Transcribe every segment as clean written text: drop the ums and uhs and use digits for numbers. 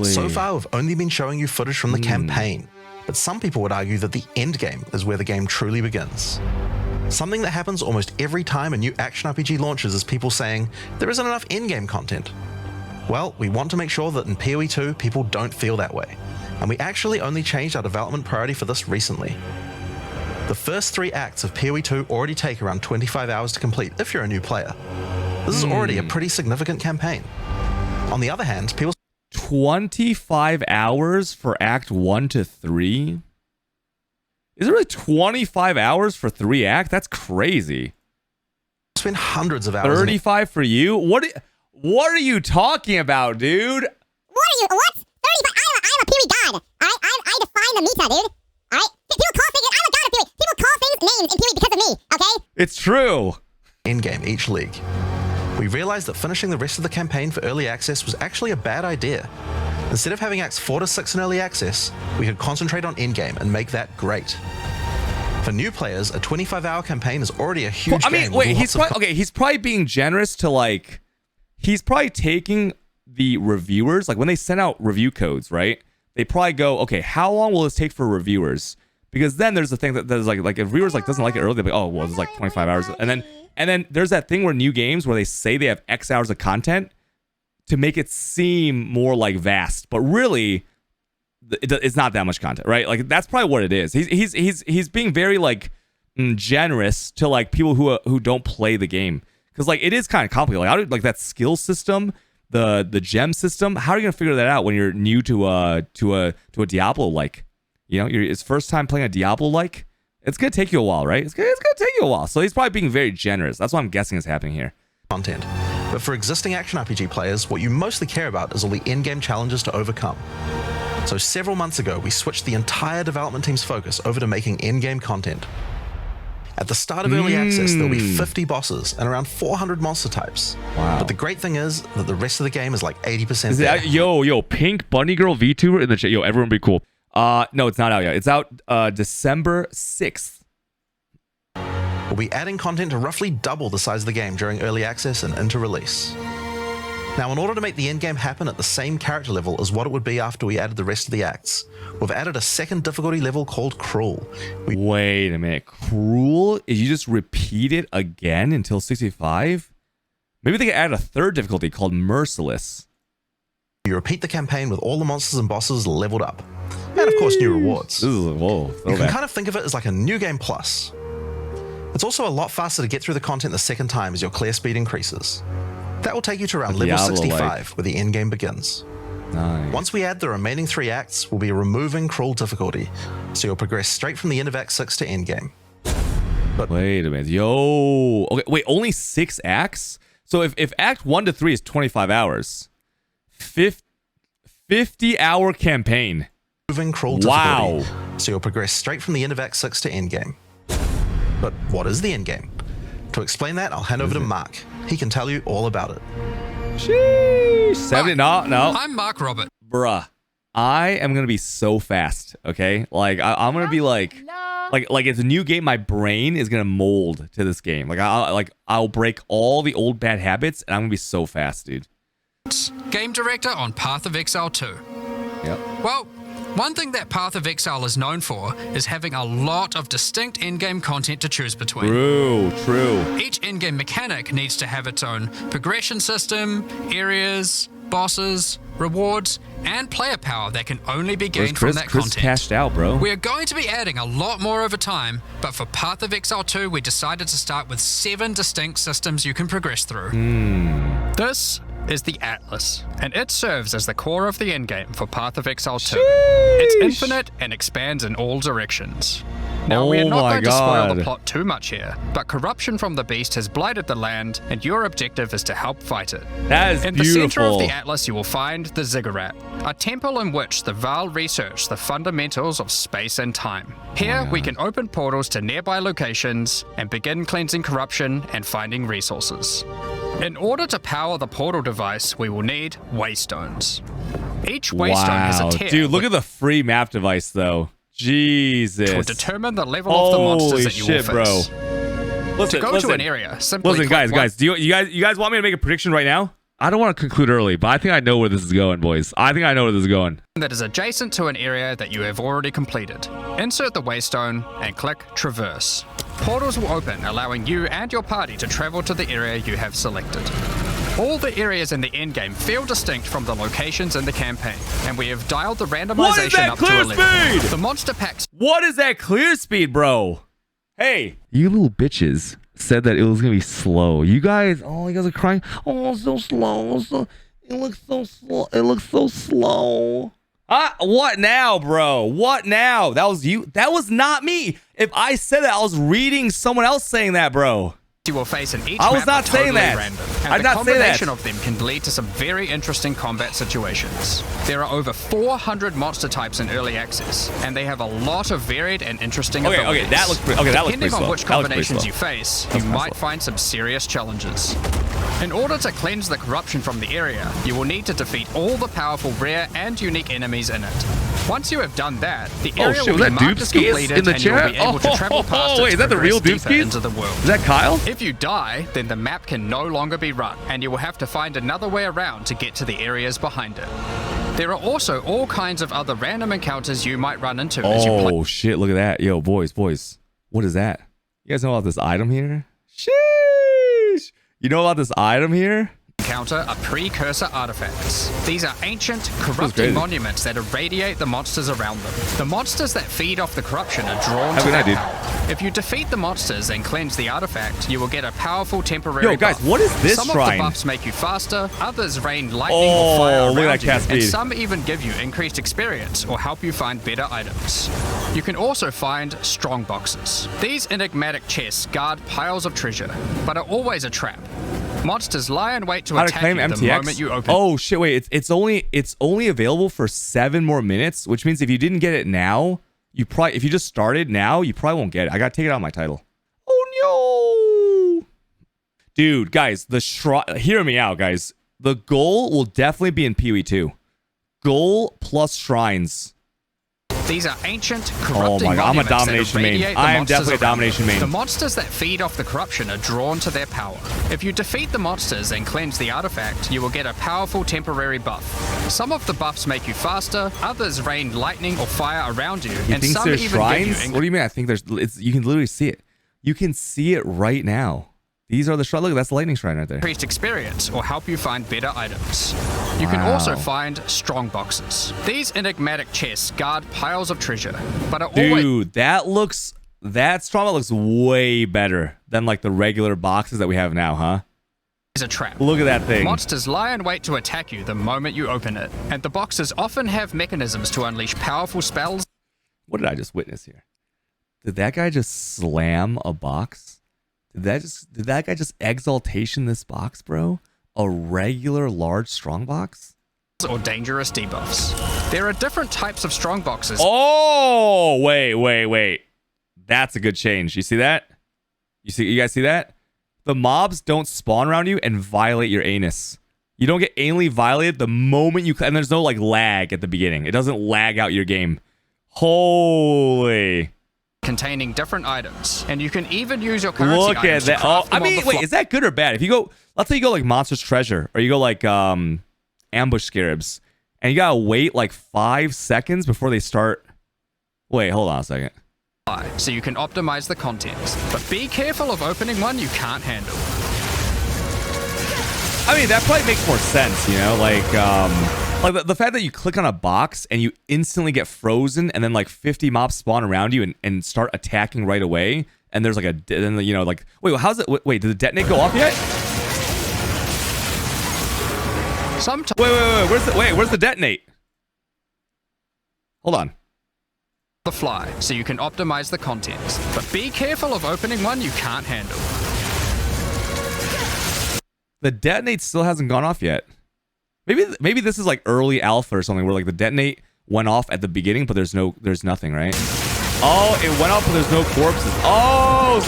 So far, we've only been showing you footage from the campaign, but some people would argue that the endgame is where the game truly begins. Something that happens almost every time a new action RPG launches is people saying, there isn't enough endgame content. Well, we want to make sure that in PoE 2, people don't feel that way, and we actually only changed our development priority for this recently. The first 3 acts of PoE 2 already take around 25 hours to complete if you're a new player. This is already a pretty significant campaign. On the other hand, people 25 hours for Act 1 to 3? Is it really 25 hours for 3 acts? That's crazy. spend hundreds of hours. 35 for you? What are you talking about, dude? What? 35? I'm a PoE god. Alright? I define the meta, dude. Alright? People call things, I'm a god of PoE. People call things names in PoE because of me, okay? It's true. Endgame each league. We realized that finishing the rest of the campaign for early access was actually a bad idea. Instead of having acts 4 to 6 in early access, we could concentrate on endgame and make that great. For new players, a 25-hour campaign is already a huge game. I mean, wait, he's probably being generous to, like, he's probably taking the reviewers, like when they send out review codes, right? They probably go, okay, how long will this take for reviewers? Because then there's the thing that there's like if reviewers like doesn't like it early, they're like, oh, well, it's like 25 hours. And then there's that thing where new games where they say they have X hours of content to make it seem more like vast, but really it's not that much content, right? Like that's probably what it is. He's being very like generous to like people who don't play the game, because like it is kind of complicated. Like how do like that skill system, the gem system, how are you gonna figure that out when you're new to a Diablo like? You know, it's first time playing a Diablo like. It's gonna take you a while, right? It's gonna take you a while. So he's probably being very generous. That's what I'm guessing is happening here. Content. But for existing action RPG players, what you mostly care about is all the in-game challenges to overcome. So several months ago, we switched the entire development team's focus over to making in-game content. At the start of early access, there'll be 50 bosses and around 400 monster types. Wow. But the great thing is that the rest of the game is like 80% there. Yo, Pink Bunny Girl VTuber in the chat. Yo, everyone be cool. No, it's not out yet. It's out December 6th. We'll be adding content to roughly double the size of the game during early access and into release. Now, in order to make the endgame happen at the same character level as what it would be after we added the rest of the acts, we've added a second difficulty level called Cruel. Wait a minute. Cruel? You just repeat it again until 65? Maybe they could add a third difficulty called Merciless. You repeat the campaign with all the monsters and bosses leveled up. And of course, new rewards. Ooh, whoa, you can kind of think of it as like a new game plus. It's also a lot faster to get through the content the second time as your clear speed increases. That will take you to around level 65, where the endgame begins. Nice. Once we add the remaining 3 acts, we'll be removing Cruel difficulty, so you'll progress straight from the end of Act 6 to endgame. But wait a minute. Yo. Okay, wait, only 6 acts? So if Act 1 to 3 is 25 hours, 50-hour campaign. Removing Cruel difficulty, so you'll progress straight from the end of Act 6 to endgame. But what is the endgame? To explain that, I'll hand over to Mark. He can tell you all about it. Sheesh. 70, no. I'm Mark Robert. Bruh, I am going to be so fast, okay? Like, I'm going to be like it's a new game. My brain is going to mold to this game. I'll break all the old bad habits, and I'm going to be so fast, dude. Game director on Path of Exile 2. Yep. Well, one thing that Path of Exile is known for is having a lot of distinct endgame content to choose between. True. Each endgame mechanic needs to have its own progression system, areas, bosses, rewards, and player power that can only be gained from that Chris content. Cashed out, bro. We're going to be adding a lot more over time, but for Path of Exile 2, we decided to start with 7 distinct systems you can progress through. This is the Atlas, and it serves as the core of the endgame for Path of Exile 2. Sheesh. It's infinite and expands in all directions. Now, we're not going to spoil the plot too much here, but corruption from the beast has blighted the land, and your objective is to help fight it. That is in beautiful. the center of the Atlas, you will find the Ziggurat, a temple in which the Val research the fundamentals of space and time. Here, we can open portals to nearby locations and begin cleansing corruption and finding resources. In order to power the portal device, we will need waystones. Each waystone has a tier. Dude, look at the free map device, though. Jesus. To determine the level of the monsters that you will face. Bro. To go to an area, simply guys, do you guys want me to make a prediction right now? I don't want to conclude early, but I think I know where this is going, boys. I think I know where this is going. That is adjacent to an area that you have already completed. Insert the waystone and click Traverse. Portals will open, allowing you and your party to travel to the area you have selected. All the areas in the endgame feel distinct from the locations in the campaign, and we have dialed the randomization up to 11. The monster packs. What is that clear speed, bro? Hey, you little bitches said that it was gonna be slow. You guys are crying. Oh, so slow. It looks so slow. It looks so slow. What now, bro? What now? That was you. That was not me. If I said that, I was reading someone else saying that, bro. You will face in each I was map not are saying totally that. random, I and did the not say that. combination of them can lead to some very interesting combat situations. There are over 400 monster types in early access, and they have a lot of varied and interesting abilities. Okay, that looks pretty. Okay, that looks pretty slow. Depending on which combinations you face, you might find some serious challenges. In order to cleanse the corruption from the area, you will need to defeat all the powerful rare and unique enemies in it. Once you have done that, the area will be marked as completed, in the and you'll chat? be able to travel past it Wait, to is that the real progress deeper Doomskis? into the world. Is that Kyle? If you die, then the map can no longer be run, and you will have to find another way around to get to the areas behind it. There are also all kinds of other random encounters you might run into as you play. Oh shit! Look at that, yo, boys. What is that? You guys know about this item here? Sheesh! You know about this item here? Encounter are precursor artifacts. These are ancient, crazy. corrupting monuments that irradiate the monsters around them. The monsters that feed off the corruption are drawn Have to a good their night, power. If you defeat the monsters and cleanse the artifact, you will get a powerful temporary Yo, guys, buff. what is this Some shrine? of the buffs make you faster, others rain lightning or fire look at around that you, cast and speed. some even give you increased experience or help you find better items. You can also find strong boxes. These enigmatic chests guard piles of treasure, but are always a trap. Monsters lie in wait to How to attack claim you the MTX? moment you open. Oh shit! Wait, it's only available for 7 more minutes, which means if you didn't get it now, if you just started now, you probably won't get it. I gotta take it out of my title. Oh no, dude, guys, hear me out, guys. The goal will definitely be in PoE 2. Goal plus shrines. These are ancient, Oh corrupting my god, I'm a monuments that domination main. irradiate the I am monsters definitely a around domination them. main. The monsters that feed off the corruption are drawn to their power. If you defeat the monsters and cleanse the artifact, you will get a powerful temporary buff. Some of the buffs make you faster, others rain lightning or fire around you, You and think some there's even shrines? give you What do you mean? I think you can literally see it. You can see it right now. These are the shrines. Look, that's the lightning shrine right there. increased experience or help you find better items. You can also find strong boxes. These enigmatic chests guard piles of treasure, but are always Dude, that strong looks way better than like the regular boxes that we have now, huh? a trap. Look at that thing. Monsters lie in wait to attack you the moment you open it, and the boxes often have mechanisms to unleash powerful spells. What did I just witness here? Did that guy just slam a box? Did that guy just exaltation this box, bro? A regular large strong box? Or dangerous debuffs. There are different types of strong boxes. Oh, wait. That's a good change. You see that? You guys see that? The mobs don't spawn around you and violate your anus. You don't get anally violated the moment you... And there's no, like, lag at the beginning. It doesn't lag out your game. Holy... Containing different items, and you can even use your currency Look at items to that. craft I them on mean, the wait, fly. is that good or bad? If you go... Let's say you go, like, Monster's Treasure, or you go, like, Ambush Scarabs, and you gotta wait, like, 5 seconds before they start... Wait, hold on a second. So you can optimize the contents, but be careful of opening one you can't handle. I mean, that probably makes more sense, you know? Like the fact that you click on a box and you instantly get frozen and then, like, 50 mobs spawn around you and start attacking right away, and there's, like, then, you know, like... Wait, how's it... Wait, did the detonate go off yet? Sometimes Where's the detonate? Hold on. the fly, so you can optimize the contents, but be careful of opening one you can't handle. The detonate still hasn't gone off yet. Maybe this is like early alpha or something where like the detonate went off at the beginning, but there's nothing, right? Oh, it went off, but there's no corpses. Oh,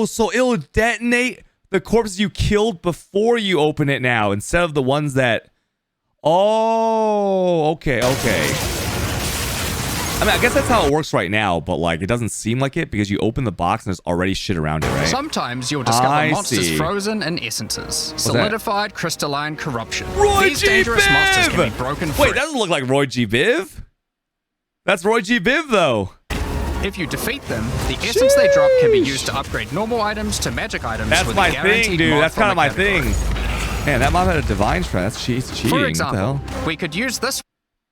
so it'll detonate the corpses you killed before you open it now, instead of the ones that... Oh, okay. I mean, I guess that's how it works right now, but like it doesn't seem like it because you open the box and there's already shit around it, right? Sometimes you'll discover I monsters see. frozen in essences, solidified crystalline corruption. Roy These G. dangerous monsters can Biv! be broken free. Wait, that doesn't look like Roy G. Biv. That's Roy G. Biv, though. If you defeat them, the essence they drop can be used to upgrade normal items to magic items. That's with my a guaranteed thing, dude. mod That's from kind of the my category. thing. Man, that mob had a divine strike. That's cheating. For What the example, hell? we could use this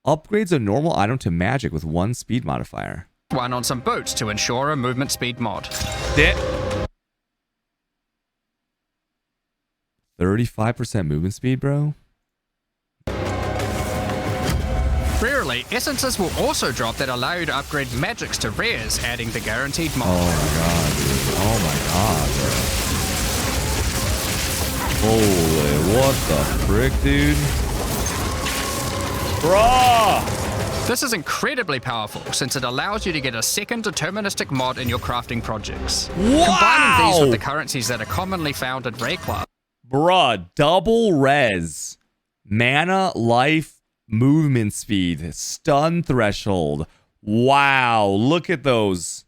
Upgrades a normal item to magic with 1 speed modifier. one on some boots to ensure a movement speed mod. 35% movement speed, bro. Rarely, essences will also drop that allow you to upgrade magics to rares, adding the guaranteed mod. Oh my god, dude. Oh my god, bro. Holy, what the frick, dude? Bruh! This is incredibly powerful since it allows you to get a second deterministic mod in your crafting projects. Wow! Combining these with the currencies that are commonly found in rare class. Bruh, double res. Mana, life, movement speed, stun threshold. Wow, look at those.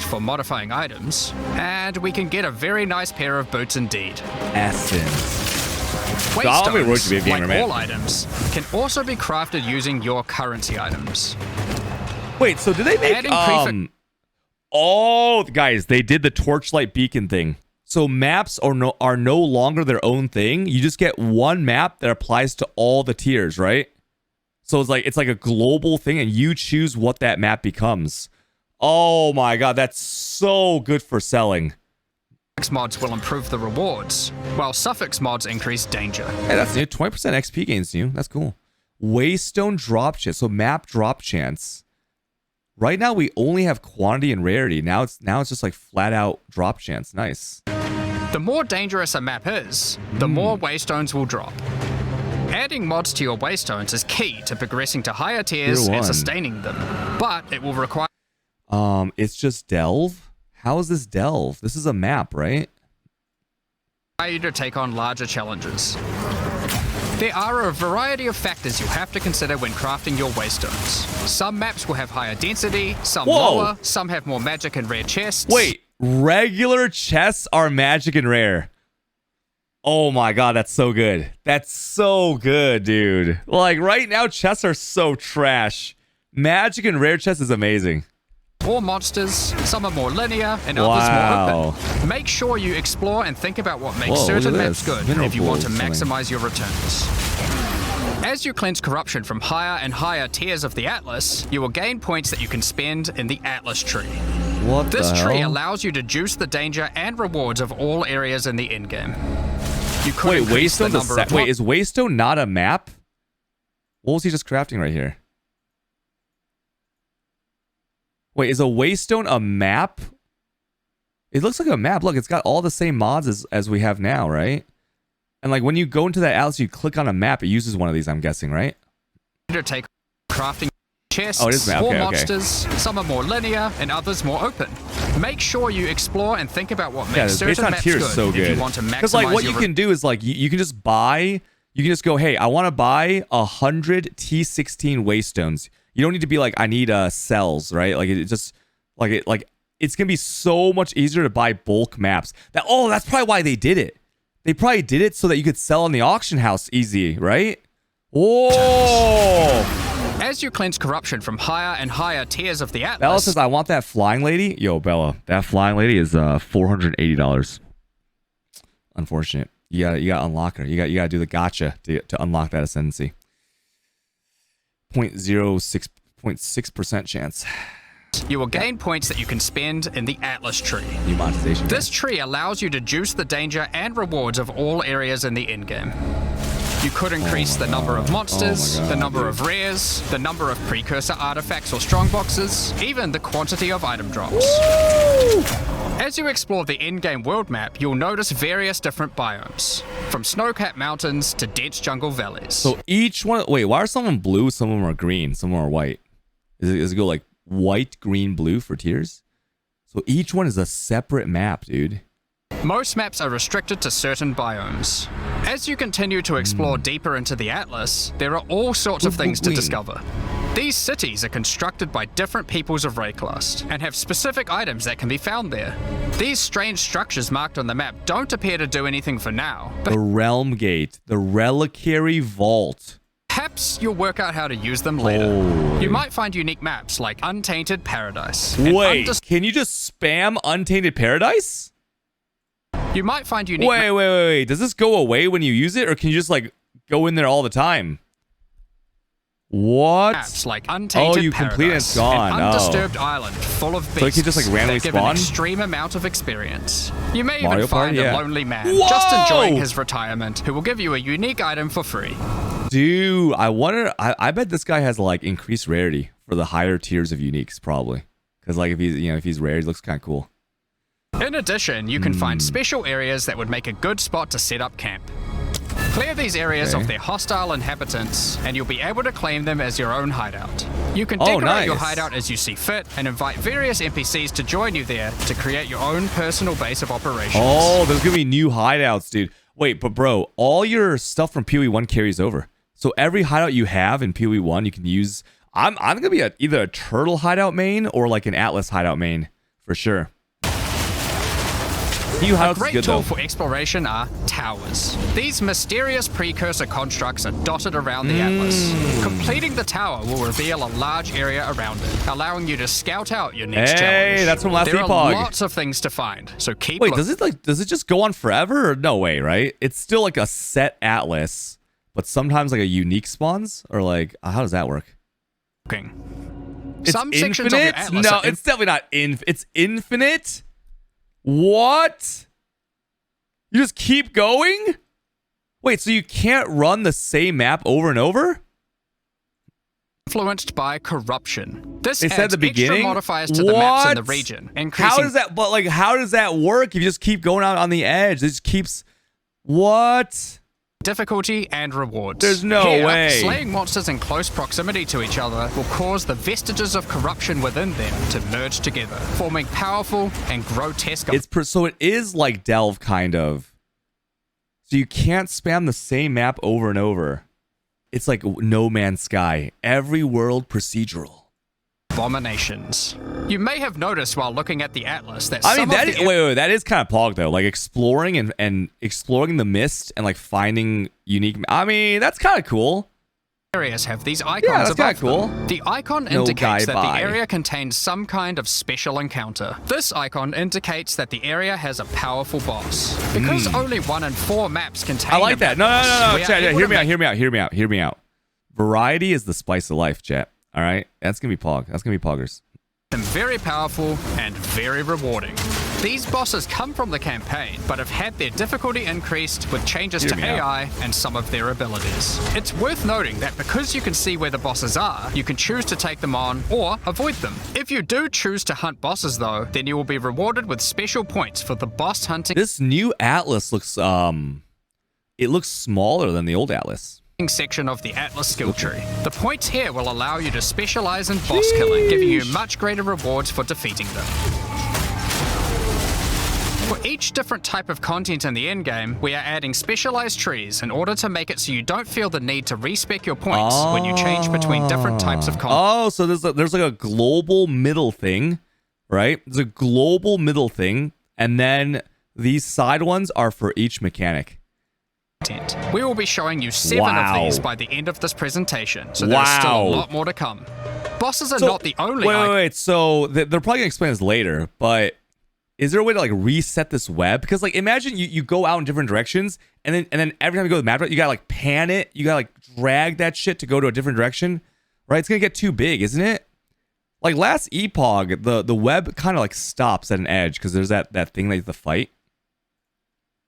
For modifying items, and we can get a very nice pair of boots indeed. Essence. Waystones, Roy to be a gamer, like man. all items, can also be crafted using your currency items. Wait, so did they make Adding prefix- Oh, guys, they did the torchlight beacon thing. So maps are no longer their own thing. You just get one map that applies to all the tiers, right? So it's like a global thing, and you choose what that map becomes. Oh my god, that's so good for selling. Mods will improve the rewards, while suffix mods increase danger. Hey, that's new. 20% XP gains new. That's cool. Waystone drop chance. So map drop chance. Right now we only have quantity and rarity. Now it's just like flat out drop chance. Nice. The more dangerous a map is, the more waystones will drop. Adding mods to your waystones is key to progressing to higher tiers Tier and 1. sustaining them, but it will require It's just delve. How is this delve? This is a map, right? you to take on larger challenges. There are a variety of factors you'll have to consider when crafting your waystones. Some maps will have higher density, some Whoa. lower, some have more magic and rare chests. Wait, regular chests are magic and rare. Oh my god, that's so good. That's so good, dude. Like right now, chests are so trash. Magic and rare chests is amazing. Or monsters, some are more linear and Wow. others more open. Make sure you explore and think about what makes Whoa, look certain at maps this. good Mineral if you want to pool, something. maximize your returns. As you cleanse corruption from higher and higher tiers of the Atlas, you will gain points that you can spend in the Atlas tree. What This the tree hell? allows you to juice the danger and rewards of all areas in the endgame. You could Wait, increase the Waystone's number of Wait, is Waystone not a map? What was he just crafting right here? Wait, is a Waystone a map? It looks like a map. Look, it's got all the same mods as we have now, right? And like when you go into that Atlas, you click on a map, it uses one of these, I'm guessing, right? to take crafting chests, Oh, it is map. more Okay, okay. monsters, some are more linear and others more open. Make sure you explore and think about what Yeah, makes the based certain on maps tiers good is so if good. you want to Because maximize like what your you can do is like you can just buy, you can just go, hey, I want to buy 100 T16 Waystones. You don't need to be like, I need cells, right? Like it just it's gonna be so much easier to buy bulk maps. That's probably why they did it. They probably did it so that you could sell in the auction house easy, right? Whoa! As you cleanse corruption from higher and higher tiers of the Bella Atlas, says, I want that flying lady. Yo, Bella, that flying lady is $480. Unfortunate. You gotta unlock her. You gotta do the gotcha to unlock that ascendancy. 0.06% chance. you will gain points that you can spend in the Atlas tree. New monetization. This tree allows you to juice the danger and rewards of all areas in the endgame. You could increase the number of monsters, Oh my God, the number of rares, the number of precursor artifacts or strongboxes, even the quantity of item drops. As you explore the endgame world map, you'll notice various different biomes, from snow-capped mountains to dense jungle valleys. So each one. Wait, why are some of them blue? Some of them are green. Some of them are white. Does it go like white, green, blue for tiers? So each one is a separate map, dude. Most maps are restricted to certain biomes. As you continue to explore deeper into the Atlas, there are all sorts of things to discover. These cities are constructed by different peoples of Rayclust and have specific items that can be found there. These strange structures marked on the map don't appear to do anything for now, but The Realm Gate, the Reliquary Vault. perhaps you'll work out how to use them later. Holy. You might find unique maps like Untainted Paradise. Wait, can you just spam Untainted Paradise? You might find unique Wait. Does this go away when you use it, or can you just like go in there all the time? What? maps like Untainted Oh, you Paradise, complete it, it's gone. an undisturbed island full of beasts So it can just, like, randomly that give spawn? an extreme amount of experience. You may Mario even find Party? Yeah. a lonely man Whoa! just enjoying his retirement who will give you a unique item for free. Dude, I wonder. I bet this guy has like increased rarity for the higher tiers of uniques, probably. Because like if he's rare, he looks kind of cool. In addition, you can find special areas that would make a good spot to set up camp. Clear these areas of their hostile inhabitants, and you'll be able to claim them as your own hideout. You can decorate your nice. hideout as you see fit, and invite various NPCs to join you there to create your own personal base of operations. Oh, there's gonna be new hideouts, dude. Wait, but bro, all your stuff from PoE 1 carries over. So every hideout you have in PoE 1, you can use. I'm gonna be either a turtle hideout main or like an Atlas hideout main for sure. New A hideouts is great good tool though. for exploration are towers. These mysterious precursor constructs are dotted around the Atlas. Completing the tower will reveal a large area around it, allowing you to scout out your next challenge. Hey, that's from last There Epoch. are lots of things to find, so keep Wait, looking. does it just go on forever or no way, right? It's still like a set Atlas, but sometimes like a unique spawns or like how does that work? It's Some sections of your infinite? Atlas No, are it's definitely not it's infinite. What? You just keep going? Wait, so you can't run the same map over and over? influenced by corruption. This It's adds at the beginning. extra modifiers to the maps in the What? region, increasing How does that? But like, how does that work? If you just keep going out on the edge, it just keeps. What? difficulty and rewards. There's no Here, way. Slaying monsters in close proximity to each other will cause the vestiges of corruption within them to merge together, forming powerful and grotesque. So it is like Delve kind of. So you can't spam the same map over and over. It's like No Man's Sky. Every world procedural. abominations. You may have noticed while looking at the Atlas that I mean, some of that the is, wait, that is kind of pog though. Like exploring and exploring the mist and like finding unique. I mean, that's kind of cool. areas have these Yeah, icons that's kinda above cool. them. The icon No indicates guy that by. the area contains some kind of special encounter. This icon indicates that the area has a powerful boss. Because only 1 in 4 maps contain Hmm. I like a that. map No. boss, we are Chat, able hear to me out. make Hear me out. Variety is the spice of life, chat. All right, that's gonna be pog. That's gonna be poggers. them very powerful and very rewarding. These bosses come from the campaign, but have had their difficulty increased with changes Hear to me out. AI and some of their abilities. It's worth noting that because you can see where the bosses are, you can choose to take them on or avoid them. If you do choose to hunt bosses though, then you will be rewarded with special points for the boss hunting This new Atlas looks it looks smaller than the old Atlas. section of the Atlas skill tree. The points here will allow you to specialize in boss killing, giving you much greater rewards for defeating them. For each different type of content in the endgame, we are adding specialized trees in order to make it so you don't feel the need to respec your points when you change between different types of content. Oh, so there's like a global middle thing, right? There's a global middle thing, and then these side ones are for each mechanic. We will be showing you 7 Wow. of these by the end of this presentation, so there's still a Wow. lot more to come. Bosses are So- not the only Wait. So they're probably gonna explain this later, but is there a way to like reset this web? Because like imagine you go out in different directions, and then every time you go to the map, you gotta like pan it, you gotta like drag that shit to go to a different direction, right? It's gonna get too big, isn't it? Like last Epoch, the web kind of like stops at an edge because there's that thing that you have to fight.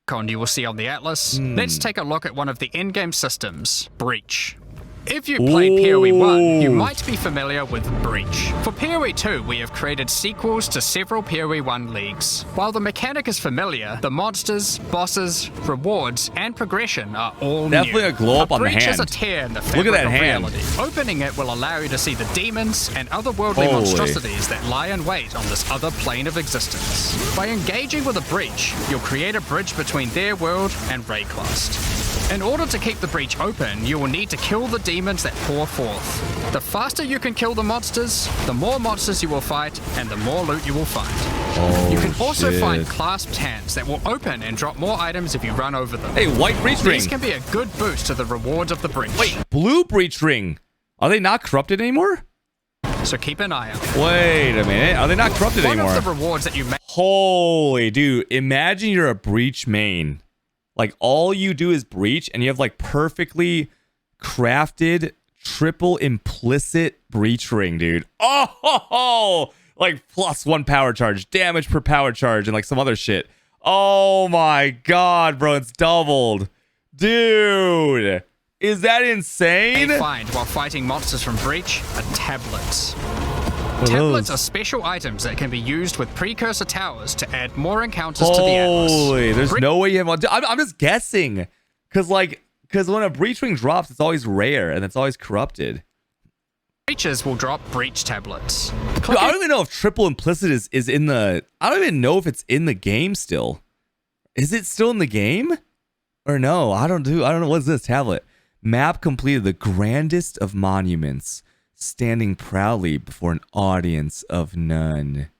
icon you will see on the Atlas. Let's take a look at one of the endgame systems, Breach. If you played PoE 1, you might be familiar with Breach. For PoE 2, we have created sequels to several PoE 1 leagues. While the mechanic is familiar, the monsters, bosses, rewards, and progression are all Definitely new. a glow up on the Breach is a hand. tear in the Look at fabric that of hand. reality. Opening it will allow you to see the demons and otherworldly Holy. monstrosities that lie in wait on this other plane of existence. By engaging with a breach, you'll create a bridge between their world and Rayclust. In order to keep the breach open, you will need to kill the demons that pour forth. The faster you can kill the monsters, the more monsters you will fight, and the more loot you will find. You can also find clasped hands that will open and drop more items if you run over them. Hey, white breach ring. These can be a good boost to the rewards of the breach. Wait, blue breach ring. Are they not corrupted anymore? So keep an eye out. Wait a minute. Are they not corrupted anymore? One of the rewards that you may... Holy dude, imagine you're a breach main. Like all you do is breach and you have like perfectly crafted triple implicit breach ring, dude. Oh, like +1 power charge, damage per power charge, and like some other shit. Oh my god, bro, it's doubled. Dude, is that insane? May find while fighting monsters from breach are tablets. Tablets are special items that can be used with precursor towers to add more encounters to the Atlas. Holy, there's no way you have... I'm just guessing. Because when a breach ring drops, it's always rare, and it's always corrupted. Breaches will drop breach tablets. Dude, I don't even know if triple implicit is in the... I don't even know if it's in the game still. Is it still in the game? Or no? I don't know. What's this tablet? Map completed, the grandest of monuments, standing proudly before an audience of none.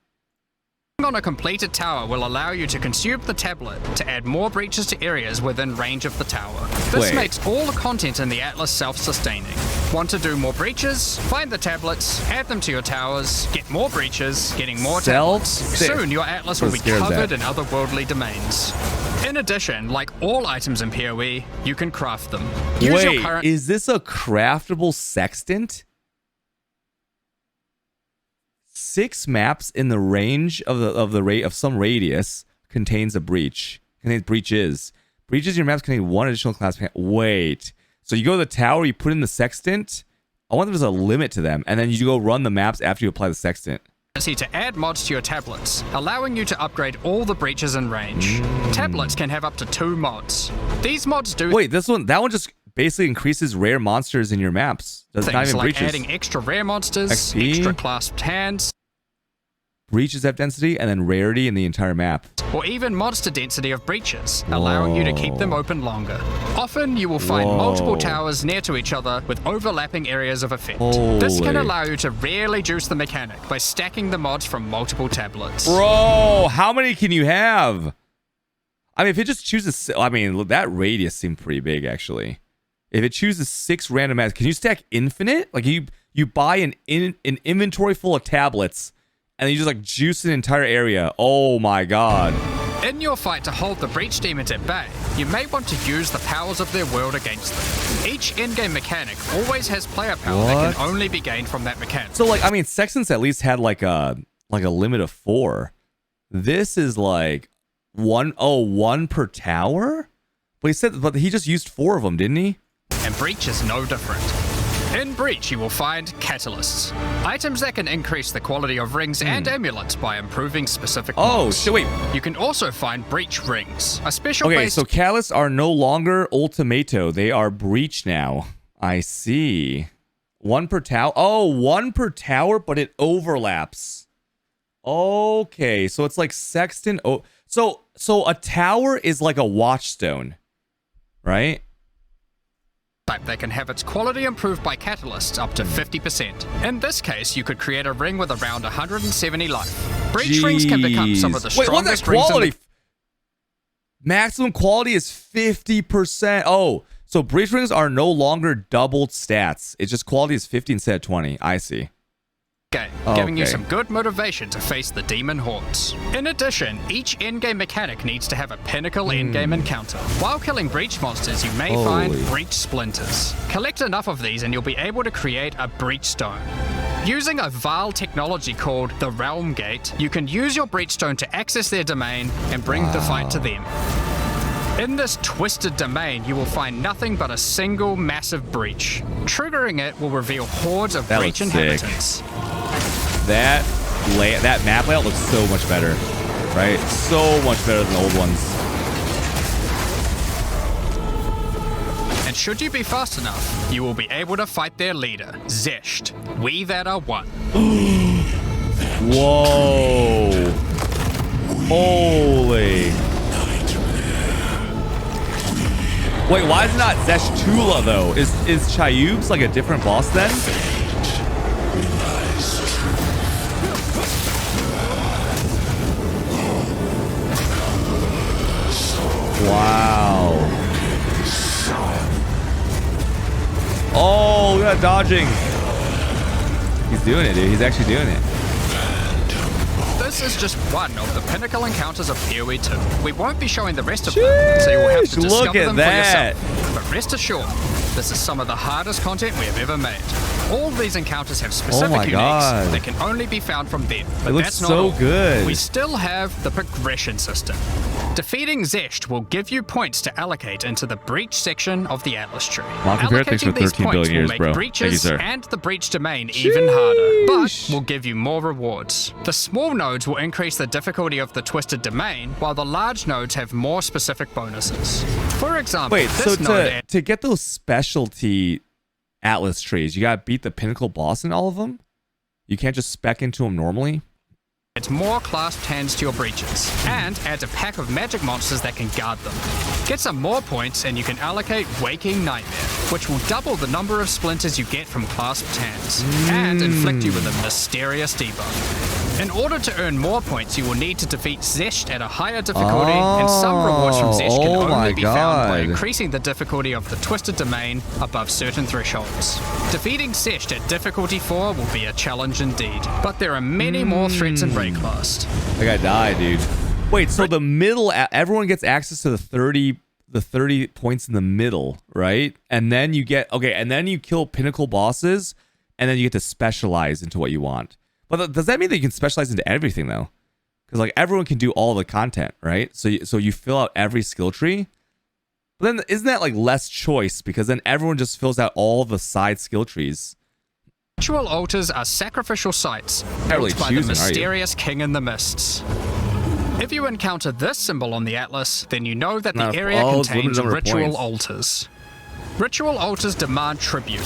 On a completed tower will allow you to consume the tablet to add more breaches to areas within range of the tower. This makes all the content in the Atlas self-sustaining. Want to do more breaches? Find the tablets, add them to your towers, get more breaches, getting more tablets. Soon your Atlas will be covered in otherworldly domains. In addition, like all items in PoE, you can craft them. Wait, is this a craftable sextant? 6 maps in the range of some radius contains a breach. Contains breaches. Breaches in your maps contain 1 additional class. Wait. So you go to the tower, you put in the sextant. I wonder if there's a limit to them, and then you go run the maps after you apply the sextant. To add mods to your tablets, allowing you to upgrade all the breaches in range. Tablets can have up to 2 mods. These mods do... Wait, that one just basically increases rare monsters in your maps. Does not even like breaches. Adding extra rare monsters, XP, extra clasped hands. Breaches have density, and then rarity in the entire map. Or even monster density of breaches, allowing you to keep them open longer. Often you will find multiple towers near to each other with overlapping areas of effect. This can allow you to really juice the mechanic by stacking the mods from multiple tablets. Bro, how many can you have? I mean, if it just chooses... I mean, that radius seemed pretty big, actually. If it chooses 6 random maps, can you stack infinite? Like, you buy an inventory full of tablets, and then you just, like, juice an entire area. Oh, my God. In your fight to hold the breach demons at bay, you may want to use the powers of their world against them. Each in-game mechanic always has player power that can only be gained from that mechanic. So, like, I mean, Sextants at least had, like a limit of 4. This is, like, 1 per tower? But he just used 4 of them, didn't he? And Breach is no different. In Breach, you will find catalysts, items that can increase the quality of rings and amulets by improving specific mods. So wait. You can also find Breach rings, a special so catalysts are no longer Ultimato. They are Breach now. I see. 1 per tower. Oh, 1 per tower, but it overlaps. Okay, so it's like Sextant. Oh, so a tower is like a watchstone, right? Type that can have its quality improved by catalysts up to 50%. In this case, you could create a ring with around 170 life. Breach rings can become some of the strongest rings in the... Maximum quality is 50%. Oh, so breach rings are no longer doubled stats. It's just quality is 50 instead of 20. I see. Game, giving you some good motivation to face the demon hordes. In addition, each endgame mechanic needs to have a Pinnacle endgame encounter. While killing breach monsters, you may find breach splinters. Collect enough of these and you'll be able to create a breach stone. Using a Vaal technology called the Realm Gate, you can use your breach stone to access their domain and bring the fight to them. In this twisted domain, you will find nothing but a single massive breach. Triggering it will reveal hordes of breach inhabitants. That map layout looks so much better, right? So much better than the old ones. And should you be fast enough, you will be able to fight their leader, Zesht. We that are one. Whoa! Holy! Wait, why is it not Zeshtula though? Is Chayub's like a different boss then? Wow. Oh, look at that dodging. He's doing it, dude. He's actually doing it. This is just one of the Pinnacle encounters of PoE 2. We won't be showing the rest of them, so you will have to discover them for yourself. But rest assured, this is some of the hardest content we have ever made. All these encounters have specific uniques that can only be found from them. But it looks that's not so all. good. We still have the progression system. Defeating Zesht will give you points to allocate into the breach section of the Atlas tree. Allocating these points will make breaches and the breach domain even harder, but will give you more rewards. The small nodes will increase the difficulty of the twisted domain, while the large nodes have more specific bonuses. For example, wait, so node to get those specialty Atlas trees, you gotta beat the Pinnacle boss in all of them? You can't just spec into them normally? adds more clasped hands to your breaches, and adds a pack of magic monsters that can guard them. Get some more points and you can allocate Waking Nightmare, which will double the number of splinters you get from clasped hands, and inflict you with a mysterious debuff. In order to earn more points, you will need to defeat Zesht at a higher difficulty, and some rewards from Zesht can only be found by increasing the difficulty of the Twisted Domain above certain thresholds. Defeating Zesht at difficulty 4 will be a challenge indeed, but there are many more threats in Breaklast. I gotta die, dude. Wait, so the middle, everyone gets access to the 30 points in the middle, right? And then you get, and then you kill Pinnacle bosses, and then you get to specialize into what you want. But does that mean that you can specialize into everything, though? Because, like, everyone can do all the content, right? So you fill out every skill tree. But then isn't that, like, less choice? Because then everyone just fills out all the side skill trees. Ritual altars are sacrificial sites Really built by the mysterious King in the Mists. If you encounter this symbol on the Atlas, then you know that the area contains ritual altars. Ritual altars demand tribute.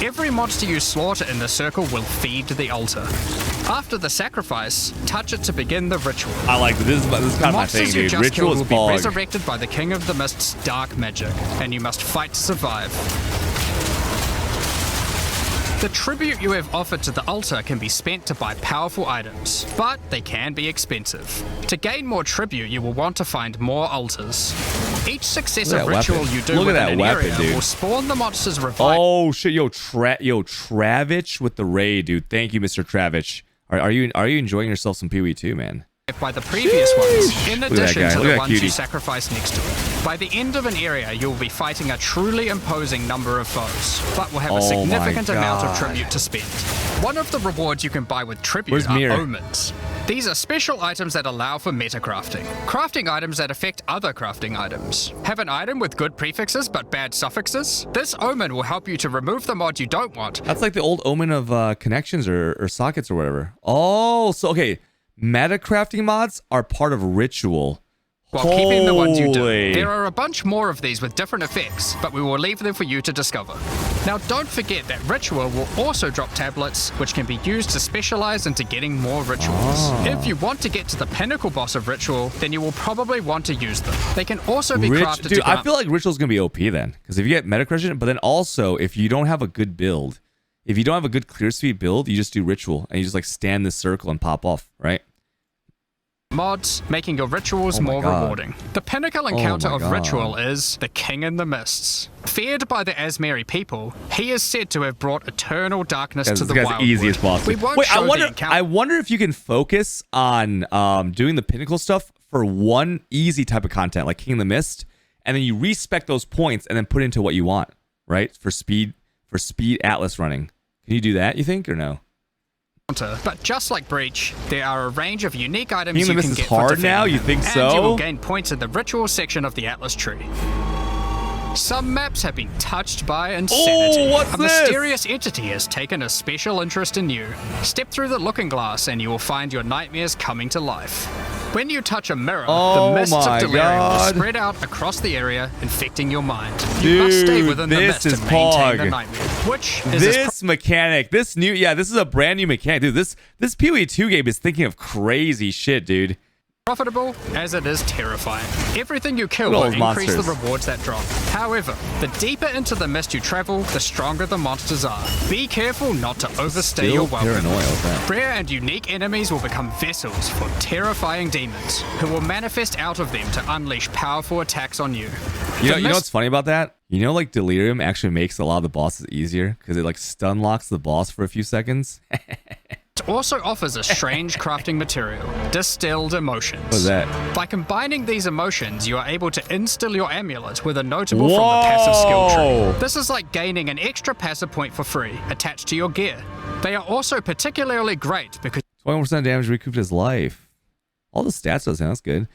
Every monster you slaughter in the circle will feed the altar. After the sacrifice, touch it to begin the ritual. I like this. This is kind of my thing, dude. Ritual will is be resurrected by the King of the Mist's dark magic, and you must fight to survive. The tribute you have offered to the altar can be spent to buy powerful items, but they can be expensive. To gain more tribute, you will want to find more altars. Each successive ritual you do within an area will spawn the monster's revive. Oh shit, yo, Travich with the raid, dude. Thank you, Mr. Travich. Are you enjoying yourself some PoE 2, man? By the previous ones, in addition to the ones you sacrifice next to it. By the end of an area, you will be fighting a truly imposing number of foes, but will have a significant amount of tribute to spend. One of the rewards you can buy with tribute are omens. These are special items that allow for metacrafting. Crafting items that affect other crafting items. Have an item with good prefixes but bad suffixes? This omen will help you to remove the mod you don't want. That's like the old omen of connections or sockets or whatever. Oh, so okay. Metacrafting mods are part of Ritual. While keeping the ones you do. There are a bunch more of these with different effects, but we will leave them for you to discover. Now don't forget that Ritual will also drop tablets, which can be used to specialize into getting more rituals. If you want to get to the Pinnacle boss of Ritual, then you will probably want to use them. They can also be crafted Dude, I feel like Ritual's gonna be OP then. Because if you get Metacrafting, but then also, if you don't have a good build, if you don't have a good clear speed build, you just do Ritual, and you just like stand this circle and pop off, right? Mods, making your rituals more rewarding. The pinnacle encounter of Ritual is the King in the Mists. Feared by the Azmeri people, he is said to have brought eternal darkness to the wildwood. Easiest boss. We won't show the encounter. I wonder if you can focus on doing the pinnacle stuff for one easy type of content, like King in the Mist, and then you respec those points and then put into what you want, right? For speed Atlas running. Can you do that, you think, or no? But just like Breach, there are a range of unique items you can get for defeating now. You think so? And you will gain points in the ritual section of the Atlas tree. Some maps have been touched by insanity. What's a mysterious entity has taken a special interest in you. Step through the looking glass and you will find your nightmares coming to life. When you touch a mirror, the mists of Delirium will spread out across the area, infecting your mind. You must stay within the mist to maintain the nightmare. Which is this mechanic, this is a brand new mechanic. Dude, this PoE 2 game is thinking of crazy shit, dude. profitable as it is terrifying. Everything you kill Look will at those increase the monsters. rewards that drop. However, the deeper into the mist you travel, the stronger the monsters are. Be careful not to overstay your welcome. Paranoia with that. Rare and unique enemies will become vessels for terrifying demons, who will manifest out of them to unleash powerful attacks on you. You know, The you know mist what's funny about that? You know, like Delirium actually makes a lot of the bosses easier because it like stun locks the boss for a few seconds. also offers a strange crafting material, distilled emotions. What's that? By combining these emotions, you are able to instill your amulet with a notable from the passive skill Whoa! tree. This is like gaining an extra passive point for free, attached to your gear. They are also particularly great because 20% damage recouped his life. All the stats does that's good.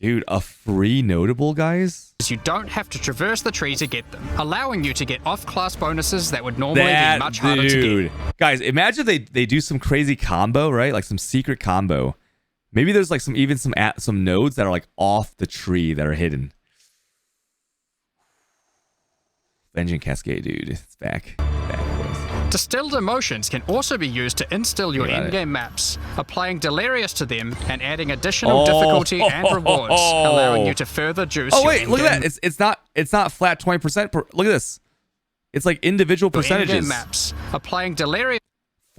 Dude, a free notable, guys? you don't have to traverse the tree to get them, allowing you to get off-class bonuses that would normally be much harder to get. Guys, imagine they do some crazy combo, right? Like some secret combo. Maybe there's like some nodes that are like off the tree that are hidden. Vengeance Cascade, dude. It's back. Distilled emotions can also be used to instill your in-game maps, applying Delirious to them and adding additional difficulty and rewards, allowing you to further juice your wait, look at that. It's not flat 20%. Look at this. It's like individual percentages. In-game maps, applying Delirious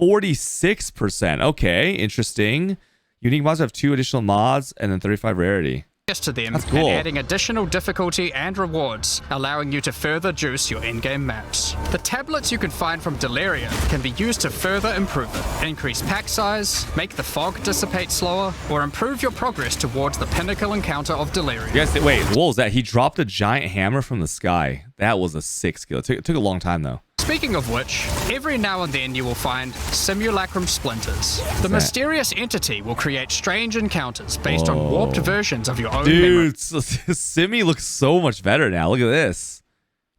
46%. Okay, interesting. Unique mods have 2 additional mods and then 35 rarity. to them That's cool. and adding additional difficulty and rewards, allowing you to further juice your in-game maps. The tablets you can find from Delirium can be used to further improve it, increase pack size, make the fog dissipate slower, or improve your progress towards the Pinnacle encounter of Delirium. Yes, wait, what was that? He dropped a giant hammer from the sky. That was a sick skill. It took a long time though. Speaking of which, every now and then you will find simulacrum splinters. The mysterious entity will create strange encounters based on warped versions of your own memory. Dude, Simi looks so much better now. Look at this.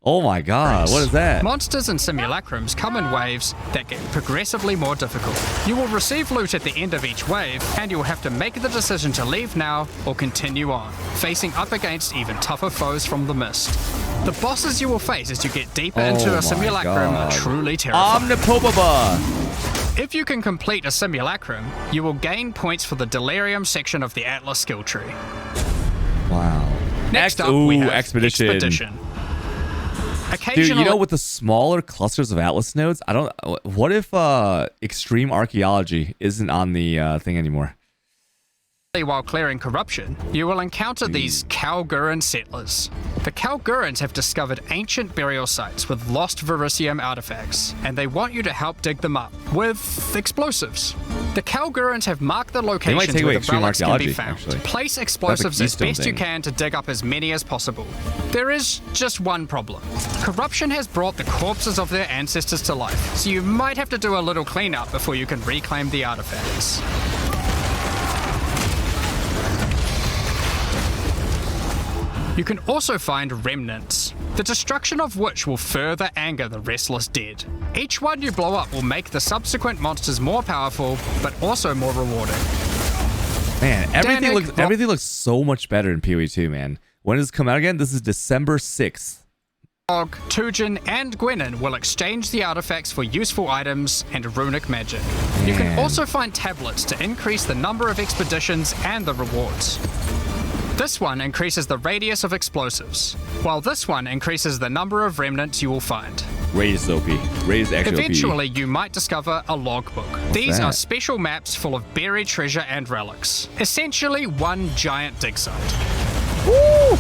Oh my god, what is that? Monsters and simulacrums come in waves that get progressively more difficult. You will receive loot at the end of each wave, and you will have to make the decision to leave now or continue on, facing up against even tougher foes from the mist. The bosses you will face as you get deeper into a simulacrum are truly terrifying. Omnipobaba. If you can complete a simulacrum, you will gain points for the Delirium section of the Atlas skill tree. Wow. Next up, we have Expedition. Occasionally, Dude, you know, with the smaller clusters of Atlas nodes, what if extreme archaeology isn't on the thing anymore? while clearing corruption, you will encounter these Kalguran settlers. The Kalgurans have discovered ancient burial sites with lost Verisium artifacts, and they want you to help dig them up with explosives. The Kalgurans have marked the locations where the relics can be found. Place explosives as best you can to dig up as many as possible. There is just one problem. Corruption has brought the corpses of their ancestors to life, so you might have to do a little cleanup before you can reclaim the artifacts. You can also find remnants, the destruction of which will further anger the restless dead. Each one you blow up will make the subsequent monsters more powerful, but also more rewarding. Man, everything looks so much better in PoE 2, man. When does it come out again? This is December 6th. Og, Tujin, and Gwenin will exchange the artifacts for useful items and runic magic. You can also find tablets to increase the number of expeditions and the rewards. This one increases the radius of explosives, while this one increases the number of remnants you will find. Raise OP. Raise actually Eventually, you might discover a logbook. These are special maps full of buried treasure and relics. Essentially, one giant dig site. Woo!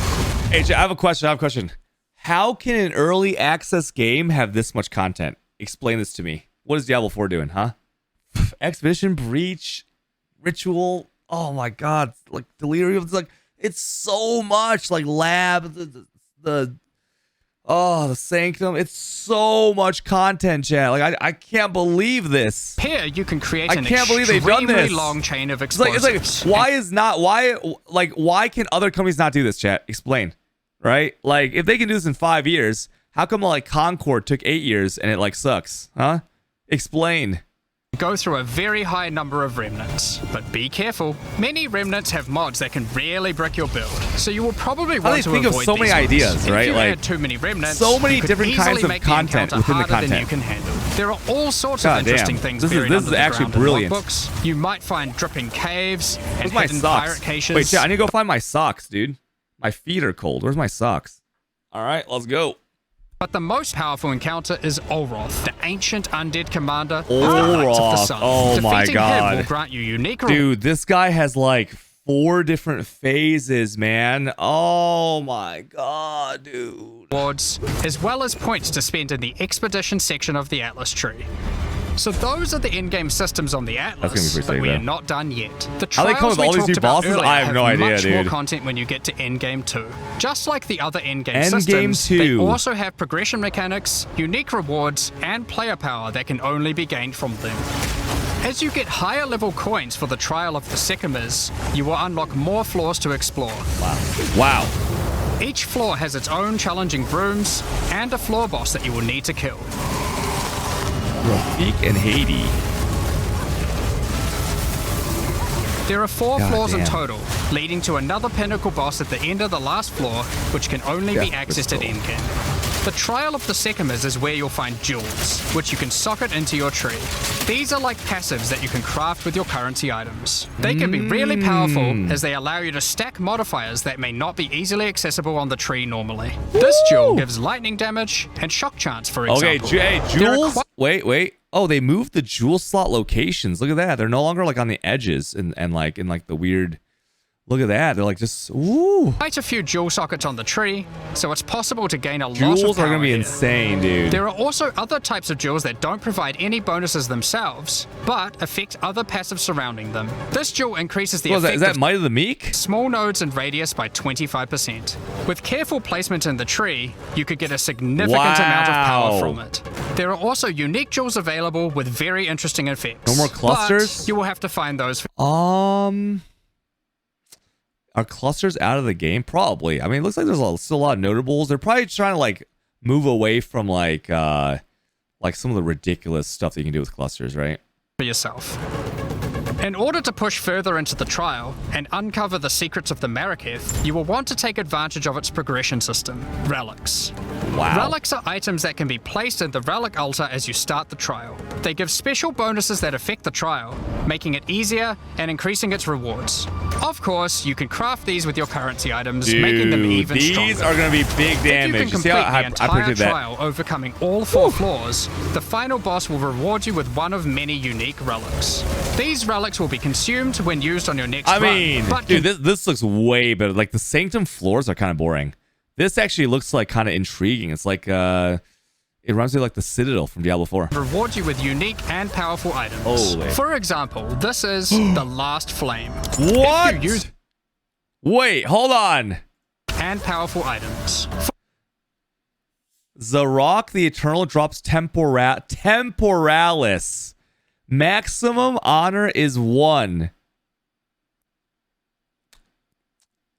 AJ, I have a question. How can an early access game have this much content? Explain this to me. What is Diablo 4 doing, huh? Expedition, Breach, Ritual. Oh my god. Like Delirium. It's so much. Like Lab, the Sanctum. It's so much content, chat. Like I can't believe this. Here you can create an extremely long chain of explosives. It's like why can other companies not do this, chat? Explain. Right? Like if they can do this in 5 years, how come like Concord took 8 years and it like sucks? Huh? Explain. Go through a very high number of remnants, but be careful. Many remnants have mods that can really brick your build, so you will probably want to avoid of so many these ideas, mods. right? If you like add too many remnants, so many you could different kinds easily of make the content encounter within the harder than content. you can handle. There are all sorts God of interesting damn. things This is- buried this under is the actually ground in brilliant. logbooks. You might find dripping caves and Where's my hidden socks? pirate caches. Wait, chat, I need to go find my socks, dude. My feet are cold. Where's my socks? All right, let's go. But the most powerful encounter is Olroth, the ancient undead commander of the Knights of the Olroth. Sun. Oh my Defeating God. him will grant you unique Dude, this guy has like 4 different phases, man. Oh my God, dude. rewards, as well as points to spend in the expedition section of the Atlas tree. So those are the in-game systems on the gonna be Atlas, pretty but sick, we are though. not done yet. The How they trials come with we all these talked new about bosses? earlier I have no idea, much more dude. content when you get to Endgame 2. Just like the other Endgame Endgame systems, 2. they also have progression mechanics, unique rewards, and player power that can only be gained from them. As you get higher level coins for the Trial of the Sycamores, you will unlock more floors to explore. Wow. Each floor has its own challenging rooms and a floor boss that you will need to kill. Rafik and Haiti. There are 4 God floors in damn. total, leading to another Pinnacle boss at the end of the last floor, which can only be Death accessed at Crystal. Endgame. The Trial of the Sycamores is where you'll find jewels, which you can socket into your tree. These are like passives that you can craft with your currency items. They can be really powerful as they allow you to stack modifiers that may not be easily accessible on the tree normally. This jewel gives lightning damage and shock chance, for Okay, example. hey, There are jewels. Wait. Oh, they moved the jewel slot locations. Look at that. They're no longer like on the edges and like in like the weird. Look at that. They're like just ooh. Quite a few jewel sockets on the tree, so it's possible to gain a lot of Jewels power are gonna be here. insane, dude. There are also other types of jewels that don't provide any bonuses themselves, but affect other passives surrounding them. This jewel increases the What is that? effect Is that of Might of the Meek? small nodes and radius by 25%. With careful placement in the tree, you could get a significant amount of power Wow. from it. There are also unique jewels available with very interesting effects. No more clusters? But you will have to find those. Are clusters out of the game? Probably. I mean, it looks like there's still a lot of notables. They're probably trying to like move away from like some of the ridiculous stuff that you can do with clusters, right? For yourself. In order to push further into the trial and uncover the secrets of the Maraketh, you will want to take advantage of its progression system, relics. Wow. Relics are items that can be placed in the relic altar as you start the trial. They give special bonuses that affect the trial, making it easier and increasing its rewards. Of course, you can craft these with your currency items, making them even these stronger. are going to be big If you damage. can You see complete how the I entire predicted that? trial overcoming all 4 floors, the final boss will reward you with one of many unique relics. These relics will be consumed when used on your next I run, mean, but dude, this looks way better. Like the Sanctum floors are kind of boring. This actually looks like kind of intriguing. It's like it reminds me of like the Citadel from Diablo 4. reward you with unique and powerful items. Holy. For example, this is the Last Flame. What? If you use Wait, hold on. and powerful items. Zarok the Eternal drops Temporalis. Maximum honor is 1.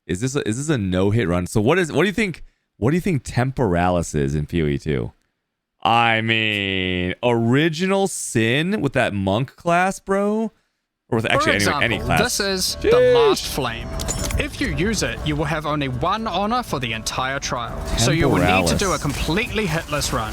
Is this a no-hit run? So what do you think Temporalis is in PoE 2? I mean, original sin with that monk class, bro? Or with actually For any example, class. this is the Sheesh. Last Flame. If you use it, you will have only 1 honor for the entire trial. So you will need to do a Temporalis. completely hitless run.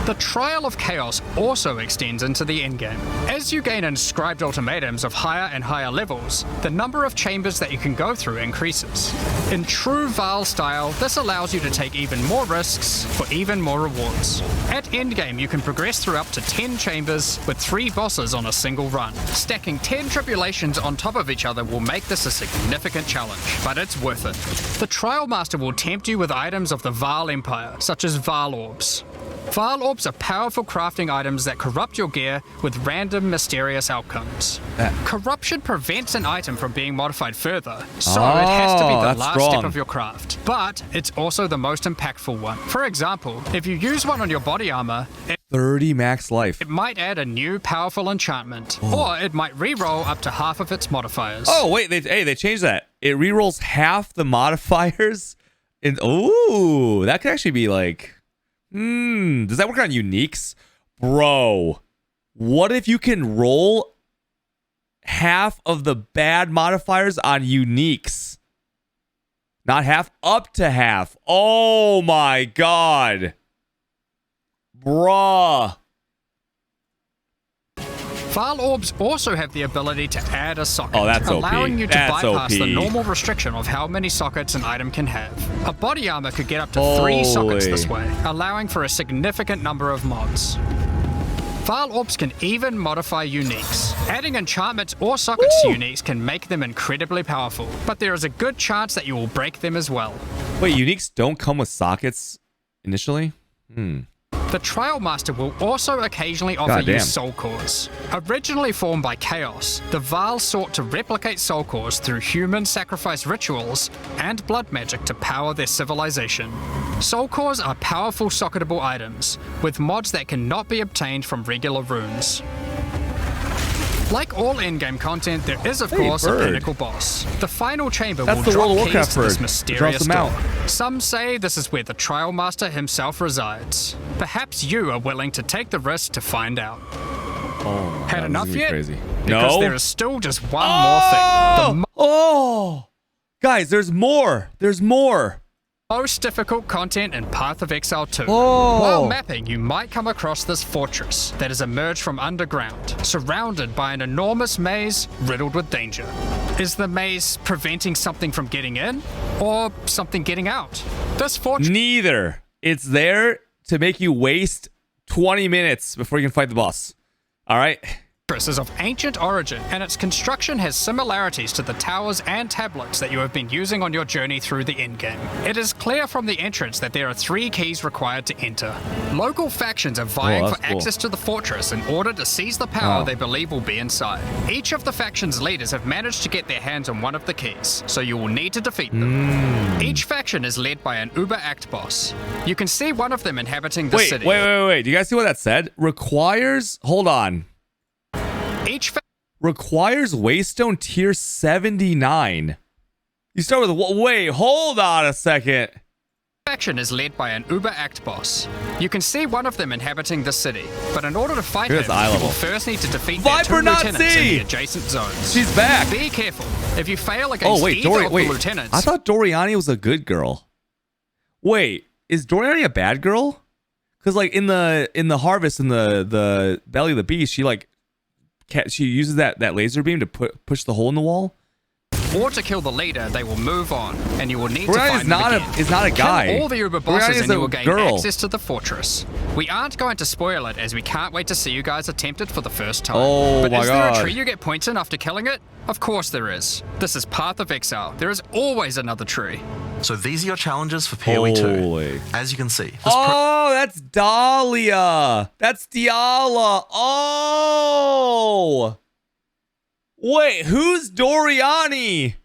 The Trial of Chaos also extends into the endgame. As you gain inscribed ultimatums of higher and higher levels, the number of chambers that you can go through increases. In true Val style, this allows you to take even more risks for even more rewards. At endgame, you can progress through up to 10 chambers with 3 bosses on a single run. Stacking 10 tribulations on top of each other will make this a significant challenge, but it's worth it. The Trial Master will tempt you with items of the Val Empire, such as Val Orbs. Val Orbs are powerful crafting items that corrupt your gear with random mysterious outcomes. Corruption prevents an item from being modified further, so it has to be the that's last strong. step of your craft. But it's also the most impactful one. For example, if you use one on your body armor, 30 max life. it might add a new powerful enchantment, or it might re-roll up to half of its modifiers. Oh wait, they changed that. It rerolls half the modifiers. Ooh, that could actually be like. Does that work on uniques? Bro, what if you can roll half of the bad modifiers on uniques? Not half, up to half. Oh my god. Bruh. File orbs also have the ability to add a socket, Oh, that's OP. allowing you to That's bypass the OP. normal restriction of how many sockets an item can have. A body armor could get up to 3 sockets Holy. this way, allowing for a significant number of mods. File orbs can even modify uniques. Adding enchantments or sockets to uniques can make them incredibly powerful, but there is a good chance that you will break them as well. Wait, uniques don't come with sockets initially? The Trial Master will also occasionally offer you Goddamn. soul cores. Originally formed by Chaos, the Vaal sought to replicate soul cores through human sacrifice rituals and blood magic to power their civilization. Soul cores are powerful socketable items, with mods that cannot be obtained from regular runes. Like all endgame content, there is of course a bird. Pinnacle boss. The final chamber That's will the drop World of keys Warcraft to this bird. mysterious Drops them door. out. Some say this is where the Trial Master himself resides. Perhaps you are willing to take the risk to find out. Oh, my Had God, enough this is gonna yet? be crazy. Because No. there is still just one more thing. The Oh, guys, there's more. There's more. most difficult content in Path of Exile 2. Oh. While mapping, you might come across this fortress that has emerged from underground, surrounded by an enormous maze riddled with danger. Is the maze preventing something from getting in, or something getting out? This fortress Neither. It's there to make you waste 20 minutes before you can fight the boss. All right. is of ancient origin, and its construction has similarities to the towers and tablets that you have been using on your journey through the endgame. It is clear from the entrance that there are 3 keys required to enter. Local factions are vying Oh, for that's cool. access to the fortress in order to seize the power Wow. they believe will be inside. Each of the faction's leaders have managed to get their hands on one of the keys, so you will need to defeat them. Each faction is led by an Uber Act boss. You can see one of them inhabiting the Wait, city. wait. Do you guys see what that said? Requires, hold on. Each Requires Waystone tier 79. You start with, wait, hold on a second. faction is led by an Uber Act boss. You can see one of them inhabiting the city, but in order to fight Here's him, eye you level. will first need to defeat Viper their 2 Nazi! lieutenants in the adjacent zones. She's back. Be careful. If you fail against Oh, wait, either of the wait. lieutenants, I thought Doriani was a good girl. Wait, is Doriani a bad girl? Because like in the harvest in the belly of the beast, she uses that laser beam to push the hole in the wall. or to kill the leader, they will move on, and you will need to Doriani find them again. is not a guy. Kill all the Uber Doriani bosses is and you a will gain girl. access to the fortress. We aren't going to spoil it, as we can't wait to see you guys attempt it for the first time. Oh but my is there God. a tree you get points in after killing it? Of course there is. This is Path of Exile. There is always another tree. So these are your challenges for PoE 2. Holy. As you can see, this Oh, that's Dahlia. That's Diala. Oh. Wait, who's Doriani?